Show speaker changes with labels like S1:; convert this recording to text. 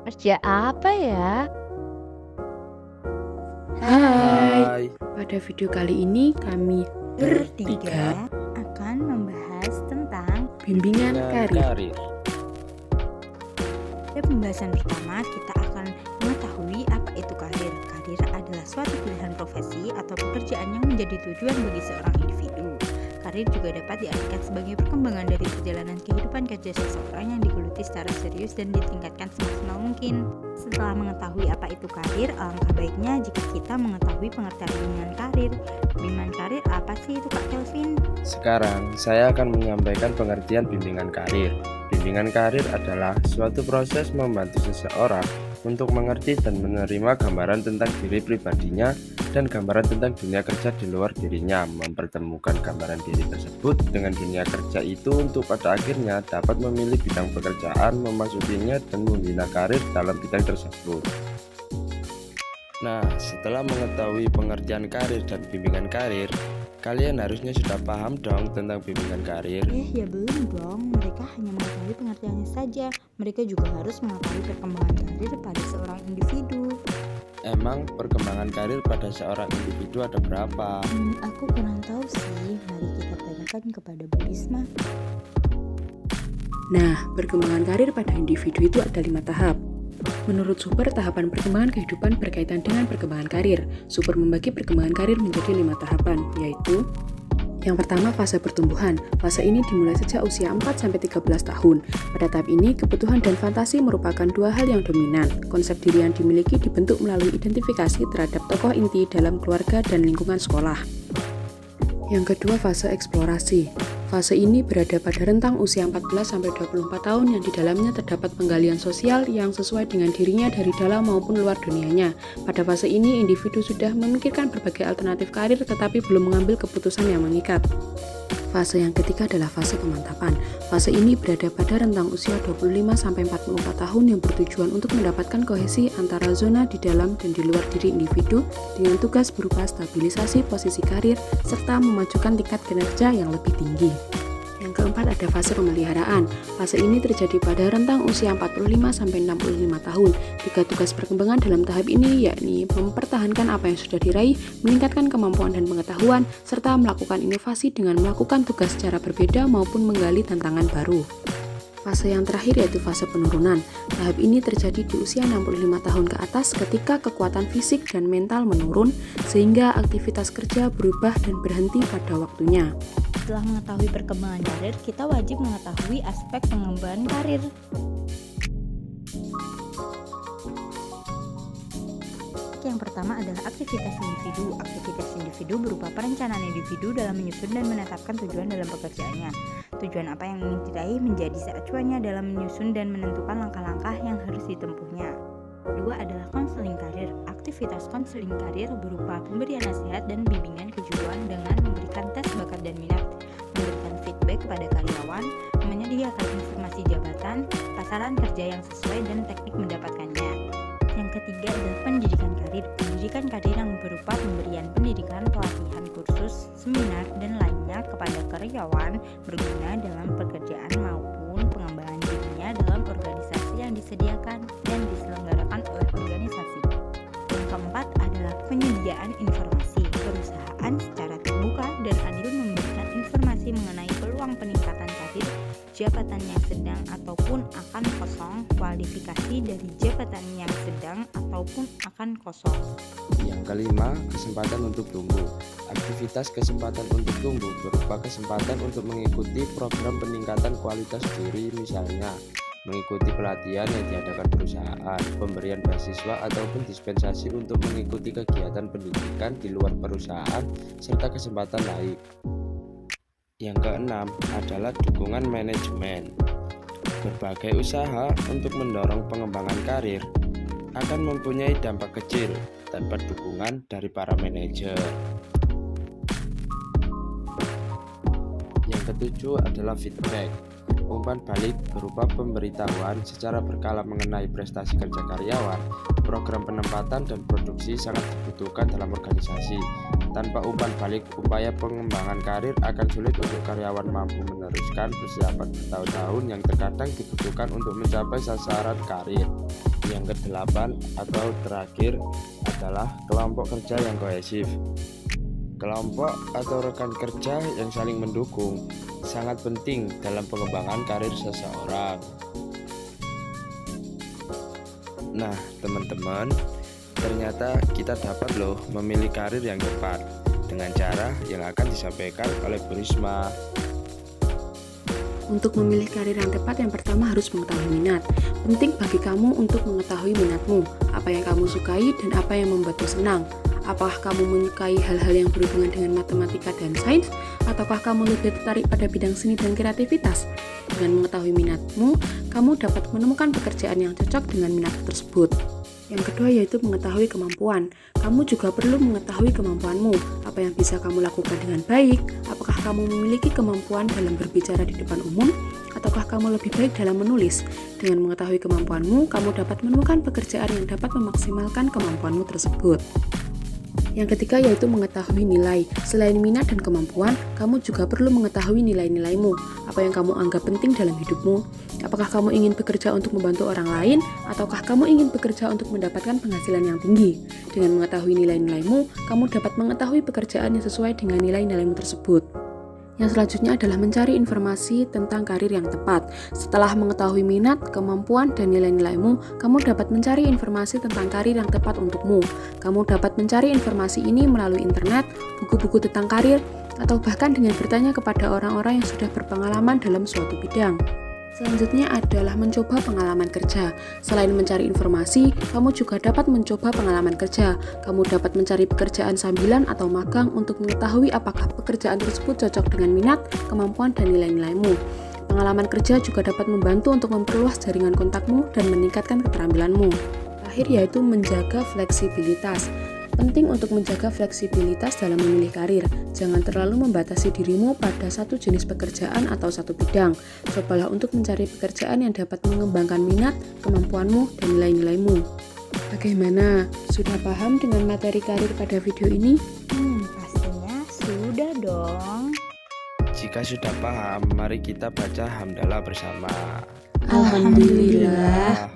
S1: Kerja apa ya?
S2: Hai,
S3: Hai,
S2: pada video kali ini kami bertiga
S4: akan membahas tentang
S2: bimbingan karir.
S4: pada pembahasan pertama kita akan mengetahui apa itu karir. Karir adalah suatu pilihan profesi atau pekerjaan yang menjadi tujuan bagi seorang individu. Karir juga dapat diartikan sebagai perkembangan dari perjalanan kehidupan kerja seseorang yang digeluti secara serius dan ditingkatkan semaksimal mungkin. Setelah mengetahui apa itu karir, alangkah baiknya jika kita mengetahui pengertian bimbingan karir. Bimbingan karir apa sih itu Kak Kelvin?
S3: sekarang saya akan menyampaikan pengertian bimbingan karir. Bimbingan karir adalah suatu proses membantu seseorang untuk mengerti dan menerima gambaran tentang diri pribadinya dan gambaran tentang dunia kerja di luar dirinya, mempertemukan gambaran diri tersebut dengan dunia kerja itu untuk pada akhirnya dapat memilih bidang pekerjaan, memasukinya, dan membina karir dalam bidang tersebut. Nah, setelah mengetahui pengertian karir dan bimbingan karir, kalian harusnya sudah paham dong tentang bimbingan karir.
S4: Ya belum dong, mereka hanya mengetahui pengertiannya saja. Mereka juga harus mengetahui perkembangan karir pada seorang individu.
S3: Emang perkembangan karir pada seorang individu ada berapa?
S4: Aku kurang tahu sih, mari kita tanyakan kepada Bu Risma.
S2: Nah, perkembangan karir pada individu itu ada 5 tahap. Menurut Super, tahapan perkembangan kehidupan berkaitan dengan perkembangan karir. Super membagi perkembangan karir menjadi 5 tahapan, yaitu yang pertama, fase pertumbuhan. Fase ini dimulai sejak usia 4-13 tahun. Pada tahap ini, kebutuhan dan fantasi merupakan dua hal yang dominan. Konsep diri yang dimiliki dibentuk melalui identifikasi terhadap tokoh inti dalam keluarga dan lingkungan sekolah. Yang kedua, fase eksplorasi. Fase ini berada pada rentang usia 14-24 tahun yang di dalamnya terdapat penggalian sosial yang sesuai dengan dirinya dari dalam maupun luar dunianya. Pada fase ini, individu sudah memikirkan berbagai alternatif karir tetapi belum mengambil keputusan yang mengikat. Fase yang ketiga adalah fase pemantapan. Fase ini berada pada rentang usia 25-44 tahun yang bertujuan untuk mendapatkan kohesi antara zona di dalam dan di luar diri individu dengan tugas berupa stabilisasi posisi karir serta memajukan tingkat kinerja yang lebih tinggi. Yang keempat ada fase pemeliharaan. Fase ini terjadi pada rentang usia 45-65 tahun. Tiga tugas perkembangan dalam tahap ini yakni mempertahankan apa yang sudah diraih, meningkatkan kemampuan dan pengetahuan, serta melakukan inovasi dengan melakukan tugas secara berbeda maupun menggali tantangan baru. Fase yang terakhir yaitu fase penurunan. Tahap ini terjadi di usia 65 tahun ke atas ketika kekuatan fisik dan mental menurun sehingga aktivitas kerja berubah dan berhenti pada waktunya.
S4: Setelah mengetahui perkembangan karir, kita wajib mengetahui aspek pengembangan karir. Yang pertama adalah aktivitas individu. Aktivitas individu berupa perencanaan individu dalam menyusun dan menetapkan tujuan dalam pekerjaannya. Tujuan apa yang ingin diraih menjadi acuannya dalam menyusun dan menentukan langkah-langkah yang harus ditempuhnya. Kedua adalah konseling karir. Aktivitas konseling karir berupa pemberian nasihat dan bimbingan kejuruan dengan memberikan tes bakat dan minat, memberikan feedback kepada karyawan, menyediakan informasi jabatan, pasaran kerja yang sesuai dan teknik mendapatkannya. Yang ketiga adalah pendidikan karir. Pendidikan karir yang berupa pemberian pendidikan, pelatihan, kursus, seminar, dan lainnya kepada karyawan berguna dalam pekerjaan maupun pengembangan dirinya dalam organisasi yang disediakan dan diselenggarakan oleh organisasi. Yang keempat adalah penyediaan informasi. Perusahaan secara terbuka dan adil memberikan informasi mengenai peluang peningkatan karir, jabatan yang sedang ataupun akan kosong, kualifikasi dari jabatan yang sedang ataupun akan kosong.
S3: Yang kelima, kesempatan untuk tumbuh. Aktivitas kesempatan untuk tumbuh berupa kesempatan untuk mengikuti program peningkatan kualitas diri, misalnya mengikuti pelatihan yang diadakan perusahaan, pemberian beasiswa ataupun dispensasi untuk mengikuti kegiatan pendidikan di luar perusahaan, serta kesempatan lain. Yang keenam adalah dukungan manajemen. Berbagai usaha untuk mendorong pengembangan karir akan mempunyai dampak kecil tanpa dukungan dari para manajer. Yang ketujuh adalah feedback. Umpan balik berupa pemberitahuan secara berkala mengenai prestasi kerja karyawan, program penempatan dan produksi sangat dibutuhkan dalam organisasi. Tanpa umpan balik, upaya pengembangan karir akan sulit untuk karyawan mampu meneruskan persiapan bertahun-tahun yang terkadang dibutuhkan untuk mencapai sasaran karir. yang kedelapan atau terakhir adalah kelompok kerja yang kohesif. Kelompok atau rekan kerja yang saling mendukung sangat penting dalam pengembangan karir seseorang. Nah, teman-teman, ternyata kita dapat loh memilih karir yang tepat dengan cara yang akan disampaikan oleh Bu Risma.
S2: Untuk memilih karir yang tepat, yang pertama harus mengetahui minat. Penting bagi kamu untuk mengetahui minatmu, apa yang kamu sukai dan apa yang membuatmu senang. Apakah kamu menyukai hal-hal yang berhubungan dengan matematika dan sains, ataukah kamu lebih tertarik pada bidang seni dan kreativitas? Dengan mengetahui minatmu, kamu dapat menemukan pekerjaan yang cocok dengan minat tersebut. Yang kedua yaitu mengetahui kemampuan. Kamu juga perlu mengetahui kemampuanmu, apa yang bisa kamu lakukan dengan baik, apakah kamu memiliki kemampuan dalam berbicara di depan umum, ataukah kamu lebih baik dalam menulis. Dengan mengetahui kemampuanmu, kamu dapat menemukan pekerjaan yang dapat memaksimalkan kemampuanmu tersebut. Yang ketiga yaitu mengetahui nilai. Selain minat dan kemampuan, kamu juga perlu mengetahui nilai-nilaimu. Apa yang kamu anggap penting dalam hidupmu? Apakah kamu ingin bekerja untuk membantu orang lain, ataukah kamu ingin bekerja untuk mendapatkan penghasilan yang tinggi? Dengan mengetahui nilai-nilaimu, kamu dapat mengetahui pekerjaan yang sesuai dengan nilai-nilaimu tersebut. Yang selanjutnya adalah mencari informasi tentang karir yang tepat. Setelah mengetahui minat, kemampuan, dan nilai-nilaimu, kamu dapat mencari informasi tentang karir yang tepat untukmu. Kamu dapat mencari informasi ini melalui internet, buku-buku tentang karir, atau bahkan dengan bertanya kepada orang-orang yang sudah berpengalaman dalam suatu bidang. Selanjutnya adalah mencoba pengalaman kerja. Selain mencari informasi, kamu juga dapat mencoba pengalaman kerja. Kamu dapat mencari pekerjaan sambilan atau magang untuk mengetahui apakah pekerjaan tersebut cocok dengan minat, kemampuan, dan nilai-nilaimu. Pengalaman kerja juga dapat membantu untuk memperluas jaringan kontakmu dan meningkatkan keterampilanmu. Terakhir yaitu menjaga fleksibilitas. Penting untuk menjaga fleksibilitas dalam memilih karir. Jangan terlalu membatasi dirimu pada satu jenis pekerjaan atau satu bidang. Cobalah untuk mencari pekerjaan yang dapat mengembangkan minat, kemampuanmu, dan nilai-nilaimu. Bagaimana? Sudah paham dengan materi karir pada video ini?
S4: Pastinya sudah dong.
S3: Jika sudah paham, mari kita baca hamdalah bersama.
S2: Alhamdulillah.